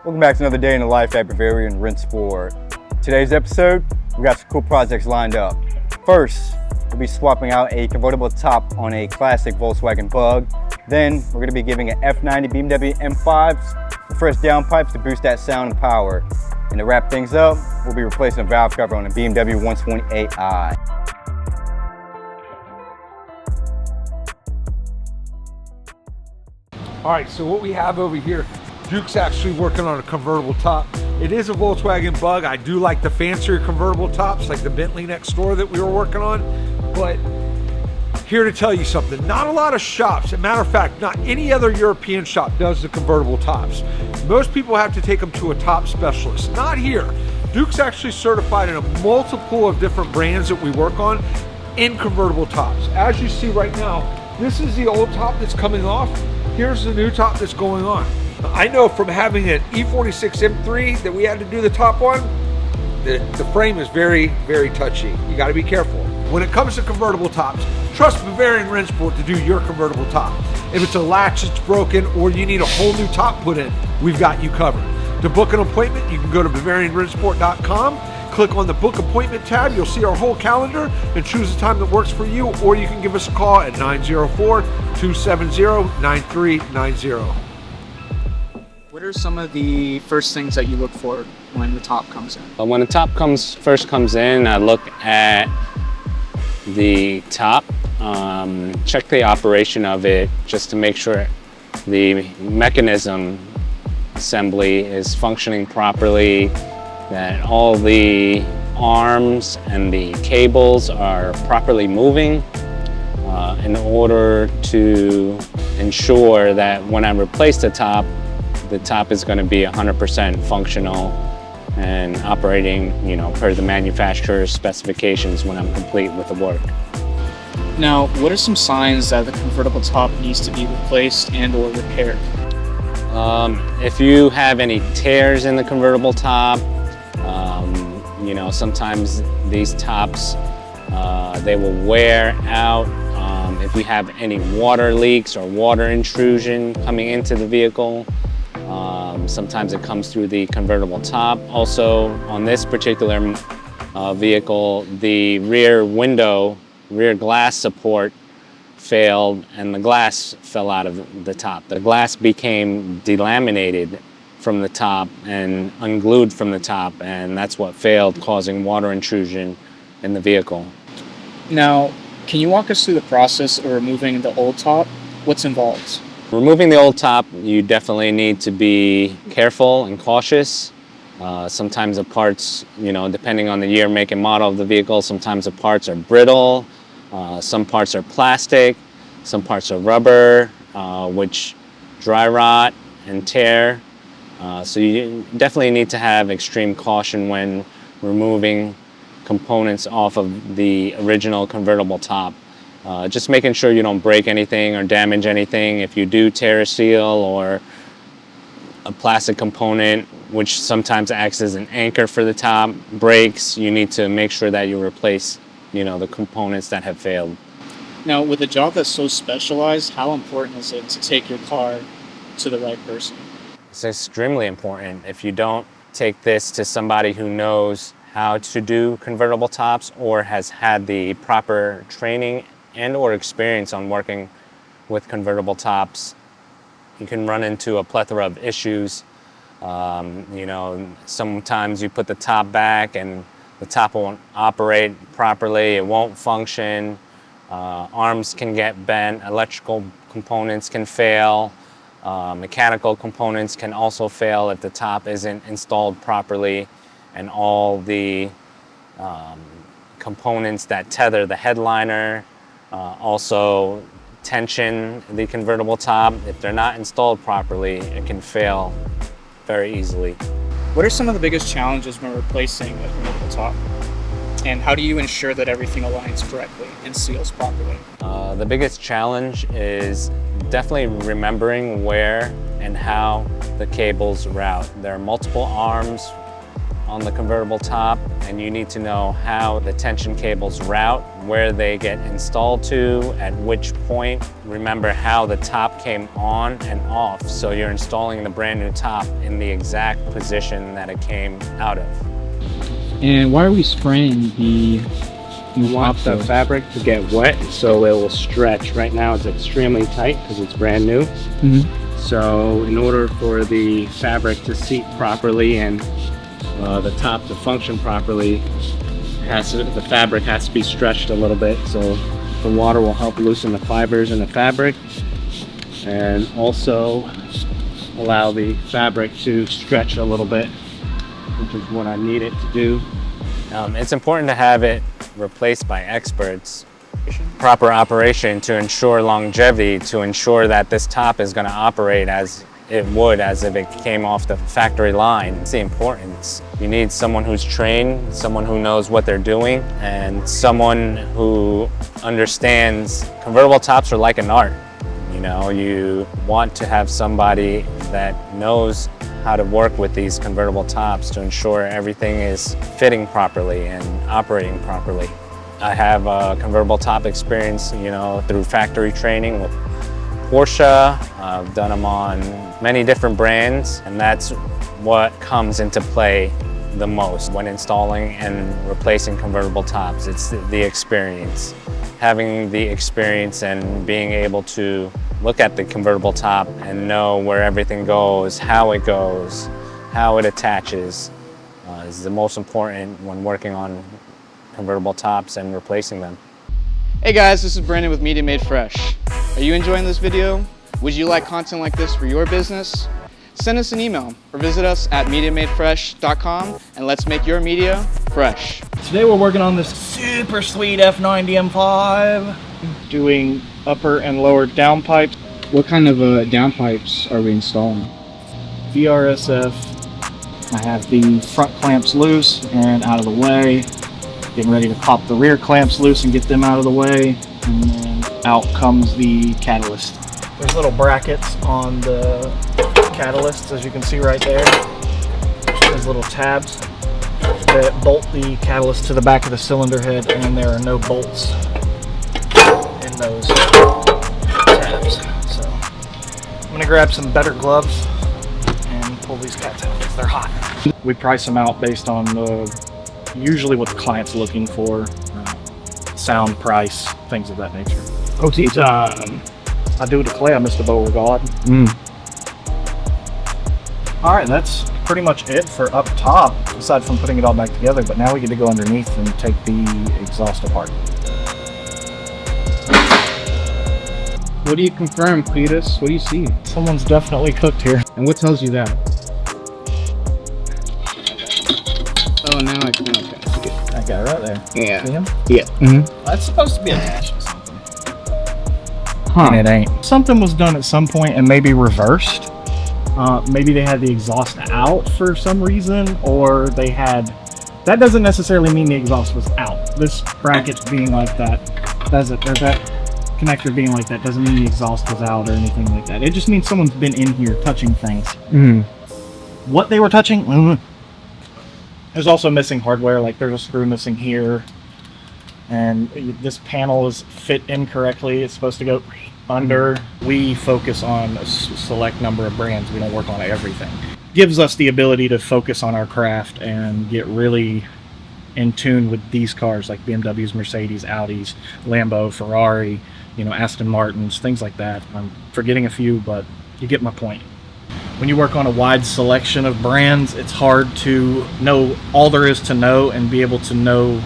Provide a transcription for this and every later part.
Welcome back to another day in the life at Bavarian Rinse Sport. Today's episode, we got some cool projects lined up. First, we'll be swapping out a convertible top on a classic Volkswagen Bug. Then we're going to be giving an F90 BMW M5 the fresh downpipes to boost that sound and power. And to wrap things up, we'll be replacing a valve cover on a BMW 128i. All right, so what we have over here, Duke's actually working on a convertible top. It is a Volkswagen Bug. I do like the fancier convertible tops, like the Bentley next door that we were working on. But here to tell you something, not a lot of shops, as a matter of fact, not any other European shop does the convertible tops. Most people have to take them to a top specialist. Not here. Duke's actually certified in a multiple of different brands that we work on in convertible tops. As you see right now, this is the old top that's coming off. Here's the new top that's going on. I know from having an E46 M3 that we had to do the top on, the frame is very, very touchy. You gotta be careful. When it comes to convertible tops, trust Bavarian Rinse Sport to do your convertible top. If it's a latch that's broken or you need a whole new top put in, we've got you covered. To book an appointment, you can go to BavarianRinseSport.com, click on the book appointment tab, you'll see our whole calendar and choose the time that works for you, or you can give us a call at 904-270-9390. What are some of the first things that you look for when the top comes in? When the top first comes in, I look at the top, check the operation of it just to make sure the mechanism assembly is functioning properly, that all the arms and the cables are properly moving in order to ensure that when I replace the top is going to be 100% functional and operating, per the manufacturer's specifications when I'm complete with the work. Now, what are some signs that the convertible top needs to be replaced and or repaired? If you have any tears in the convertible top, sometimes these tops, they will wear out. If we have any water leaks or water intrusion coming into the vehicle, sometimes it comes through the convertible top. Also, on this particular vehicle, the rear glass support failed and the glass fell out of the top. The glass became delaminated from the top and unglued from the top, and that's what failed, causing water intrusion in the vehicle. Now, can you walk us through the process of removing the old top? What's involved? Removing the old top, you definitely need to be careful and cautious. Sometimes the parts, depending on the year, make, and model of the vehicle, sometimes the parts are brittle, some parts are plastic, some parts are rubber, which dry rot and tear. So you definitely need to have extreme caution when removing components off of the original convertible top. Just making sure you don't break anything or damage anything. If you do tear a seal or a plastic component, which sometimes acts as an anchor for the top, breaks, you need to make sure that you replace, the components that have failed. Now, with a job that's so specialized, how important is it to take your car to the right person? It's extremely important. If you don't take this to somebody who knows how to do convertible tops or has had the proper training and or experience on working with convertible tops, you can run into a plethora of issues. Sometimes you put the top back and the top won't operate properly, it won't function, arms can get bent, electrical components can fail, mechanical components can also fail if the top isn't installed properly, and all the components that tether the headliner, also tension the convertible top. If they're not installed properly, it can fail very easily. What are some of the biggest challenges when replacing a convertible top? And how do you ensure that everything aligns correctly and seals properly? The biggest challenge is definitely remembering where and how the cables route. There are multiple arms on the convertible top, and you need to know how the tension cables route, where they get installed to, at which point. Remember how the top came on and off. So you're installing the brand new top in the exact position that it came out of. And why are we spraying the You want the fabric to get wet so it will stretch. Right now it's extremely tight because it's brand new. So in order for the fabric to seat properly and the top to function properly, the fabric has to be stretched a little bit. So the water will help loosen the fibers in the fabric and also allow the fabric to stretch a little bit, which is what I need it to do. It's important to have it replaced by experts. Proper operation to ensure longevity, to ensure that this top is going to operate as it would as if it came off the factory line. It's the importance. You need someone who's trained, someone who knows what they're doing, and someone who understands convertible tops are like an art. You know, you want to have somebody that knows how to work with these convertible tops to ensure everything is fitting properly and operating properly. I have a convertible top experience, you know, through factory training with Porsche. I've done them on many different brands, and that's what comes into play the most when installing and replacing convertible tops. It's the experience. Having the experience and being able to look at the convertible top and know where everything goes, how it attaches, is the most important when working on convertible tops and replacing them. Hey guys, this is Brandon with Media Made Fresh. Are you enjoying this video? Would you like content like this for your business? Send us an email or visit us at MediaMadeFresh.com and let's make your media fresh. Today we're working on this super sweet F90 M5, doing upper and lower downpipes. What kind of downpipes are we installing? VSRF. I have the front clamps loose and out of the way. Getting ready to pop the rear clamps loose and get them out of the way. And then out comes the catalyst. There's little brackets on the catalysts, as you can see right there. There's little tabs that bolt the catalyst to the back of the cylinder head, and there are no bolts in those tabs. So I'm gonna grab some better gloves and pull these cats out because they're hot. We price them out based on usually what the client's looking for, sound, price, things of that nature. OT time. I do declare, Mr. Beauregard. All right, that's pretty much it for up top, aside from putting it all back together. But now we get to go underneath and take the exhaust apart. What do you confirm, Cletus? What do you see? Someone's definitely cooked here. And what tells you that? Oh, now I can. Okay. That guy right there. Yeah. See him? Yeah. That's supposed to be attached to something. Huh. And it ain't. Something was done at some point and maybe reversed. Maybe they had the exhaust out for some reason, or they had... That doesn't necessarily mean the exhaust was out. This bracket being like that, or that connector being like that, doesn't mean the exhaust was out or anything like that. It just means someone's been in here touching things. What they were touching? There's also missing hardware, like there's a screw missing here, and this panel is fit incorrectly. It's supposed to go under. We focus on a select number of brands. We don't work on everything. Gives us the ability to focus on our craft and get really in tune with these cars like BMWs, Mercedes, Audis, Lambo, Ferrari, you know, Aston Martins, things like that. I'm forgetting a few, but you get my point. When you work on a wide selection of brands, it's hard to know all there is to know and be able to know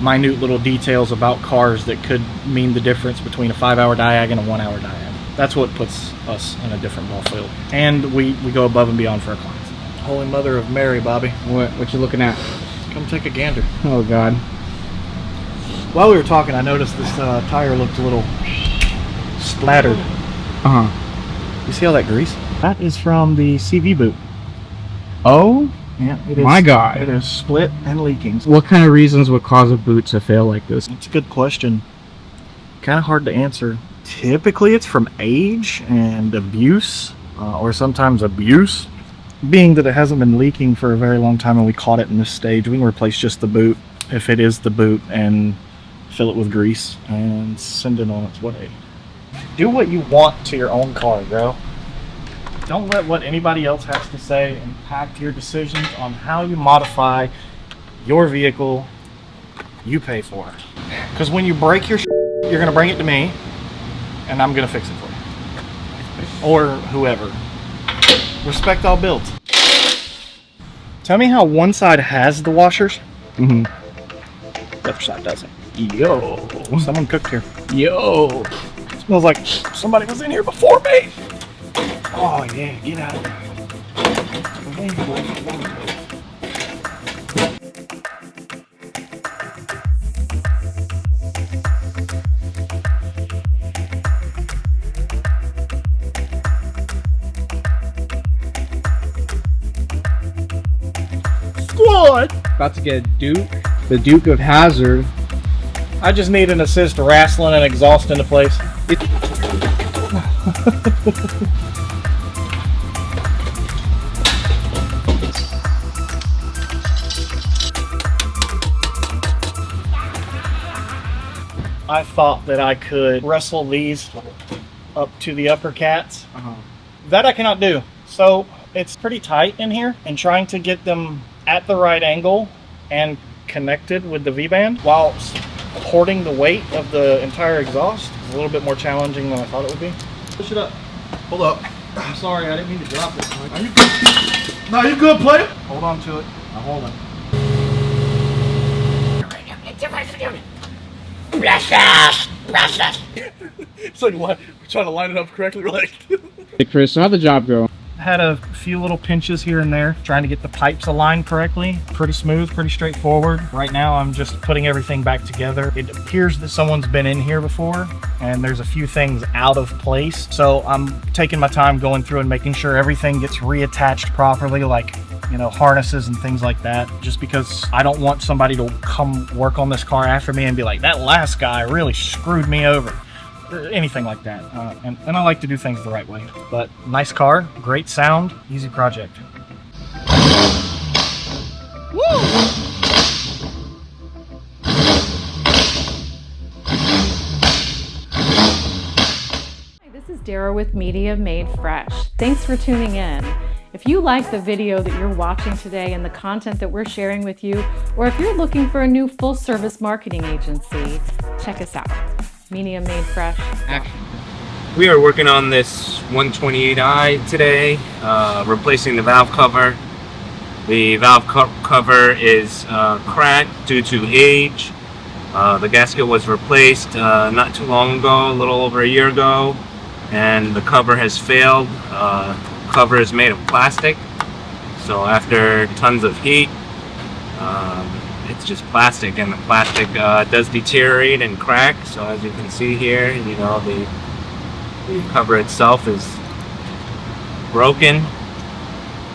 minute little details about cars that could mean the difference between a 5-hour diag and a 1-hour diag. That's what puts us in a different ball field. And we go above and beyond for our clients. Holy Mother of Mary, Bobby. What you looking at? Come take a gander. Oh, God. While we were talking, I noticed this tire looked a little splattered. You see all that grease? That is from the CV boot. Oh? Yeah, it is. My God. It is split and leaking. What kind of reasons would cause a boot to fail like this? It's a good question. Kind of hard to answer. Typically, it's from age and abuse, or sometimes abuse. Being that it hasn't been leaking for a very long time and we caught it in this stage, we can replace just the boot, if it is the boot, and fill it with grease and send it on its way. Do what you want to your own car, bro. Don't let what anybody else has to say impact your decisions on how you modify your vehicle you pay for. Because when you break your you're going to bring it to me, and I'm going to fix it for you. Or whoever. Respect all builds. Tell me how one side has the washers. The other side doesn't. Yo. Someone cooked here. Yo. Smells like somebody was in here before me. Oh yeah, get out of here. Squad! About to get Duke, the Duke of Hazard. I just need an assist wrestling and exhaust into place. I thought that I could wrestle these up to the upper cats. That I cannot do. So it's pretty tight in here, and trying to get them at the right angle and connected with the V-band while supporting the weight of the entire exhaust is a little bit more challenging than I thought it would be. Push it up. Hold up. I'm sorry, I didn't mean to drop it. Are you good? No, you good, player? Hold on to it. Now hold on. It's like, what? We're trying to line it up correctly. We're like, Hey Chris, so how'd the job go? Had a few little pinches here and there, trying to get the pipes aligned correctly. Pretty smooth, pretty straightforward. Right now I'm just putting everything back together. It appears that someone's been in here before, and there's a few things out of place. So I'm taking my time going through and making sure everything gets reattached properly, like, you know, harnesses and things like that, just because I don't want somebody to come work on this car after me and be like, that last guy really screwed me over. Anything like that. And I like to do things the right way. But nice car, great sound, easy project. This is Dara with Media Made Fresh. Thanks for tuning in. If you like the video that you're watching today and the content that we're sharing with you, or if you're looking for a new full-service marketing agency, check us out. Media Made Fresh. Action. We are working on this 128i today, replacing the valve cover. The valve cover is cracked due to age. The gasket was replaced not too long ago, a little over a year ago, and the cover has failed. Cover is made of plastic, so after tons of heat, it's just plastic, and the plastic does deteriorate and crack. So as you can see here, you know, the cover itself is broken.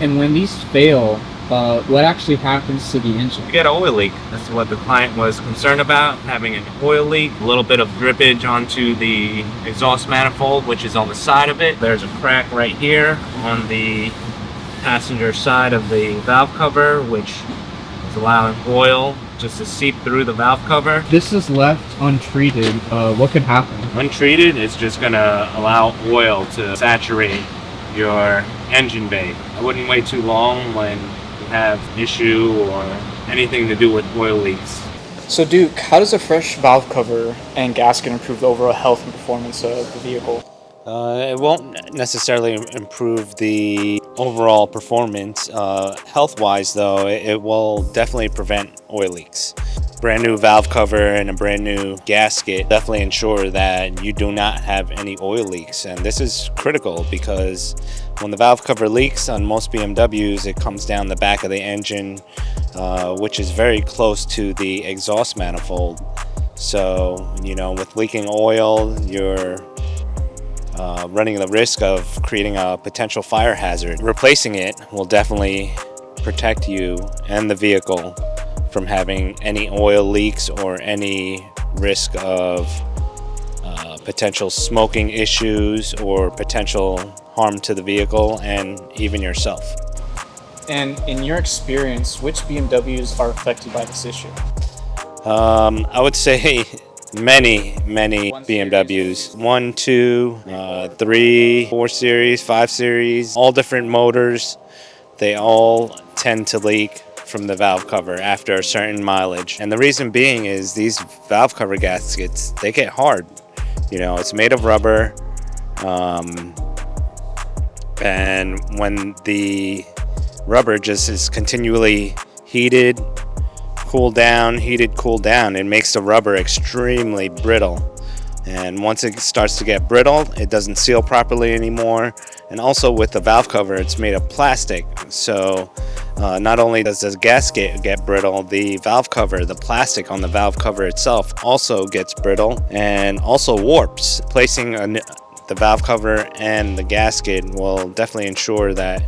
And when these fail, what actually happens to the engine? You get an oil leak. That's what the client was concerned about, having an oil leak. A little bit of drippage onto the exhaust manifold, which is on the side of it. There's a crack right here on the passenger side of the valve cover, which is allowing oil just to seep through the valve cover. This is left untreated. What could happen? Untreated, it's just gonna allow oil to saturate your engine bay. I wouldn't wait too long when you have issue or anything to do with oil leaks. So Duke, how does a fresh valve cover and gasket improve the overall health and performance of the vehicle? It won't necessarily improve the overall performance. Health-wise, though, it will definitely prevent oil leaks. Brand new valve cover and a brand new gasket definitely ensure that you do not have any oil leaks. And this is critical because when the valve cover leaks on most BMWs, it comes down the back of the engine, which is very close to the exhaust manifold. So, you know, with leaking oil, you're running the risk of creating a potential fire hazard. Replacing it will definitely protect you and the vehicle from having any oil leaks or any risk of potential smoking issues or potential harm to the vehicle and even yourself. And in your experience, which BMWs are affected by this issue? I would say many BMWs, 1, 2, 3, 4 series, 5 series, all different motors. They all tend to leak from the valve cover after a certain mileage. And the reason being is these valve cover gaskets, they get hard. You know, it's made of rubber. And when the rubber just is continually heated, cooled down, it makes the rubber extremely brittle. And once it starts to get brittle, it doesn't seal properly anymore. And also with the valve cover, it's made of plastic. So not only does the gasket get brittle, the valve cover, the plastic on the valve cover itself also gets brittle and also warps. Placing the valve cover and the gasket will definitely ensure that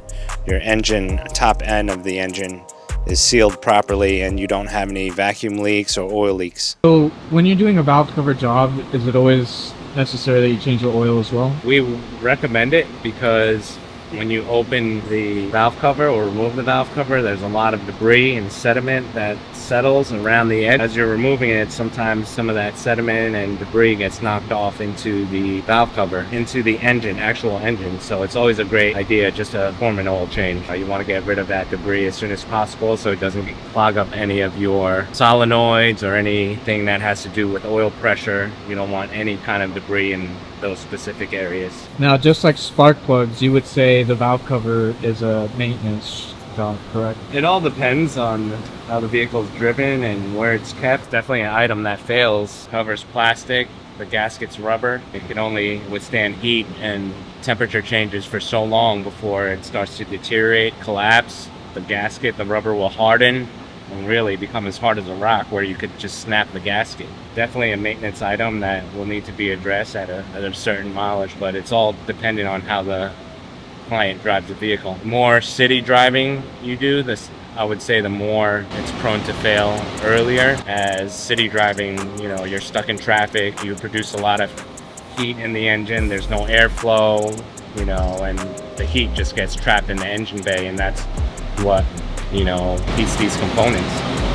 your engine, top end of the engine, is sealed properly and you don't have any vacuum leaks or oil leaks. So when you're doing a valve cover job, is it always necessary that you change your oil as well? We recommend it because when you open the valve cover or remove the valve cover, there's a lot of debris and sediment that settles around the edge. As you're removing it, sometimes some of that sediment and debris gets knocked off into the valve cover, into the engine, actual engine. So it's always a great idea just to perform an oil change. You want to get rid of that debris as soon as possible so it doesn't clog up any of your solenoids or anything that has to do with oil pressure. You don't want any kind of debris in those specific areas. Now, just like spark plugs, you would say the valve cover is a maintenance job, correct? It all depends on how the vehicle is driven and where it's kept. Definitely an item that fails. Cover's plastic, the gasket's rubber. It can only withstand heat and temperature changes for so long before it starts to deteriorate, collapse. The gasket, the rubber will harden and really become as hard as a rock where you could just snap the gasket. Definitely a maintenance item that will need to be addressed at a certain mileage, but it's all dependent on how the client drives the vehicle. The more city driving you do, I would say the more it's prone to fail earlier. As city driving, you know, you're stuck in traffic, you produce a lot of heat in the engine, there's no airflow, you know, and the heat just gets trapped in the engine bay, and that's what, you know, heats these components.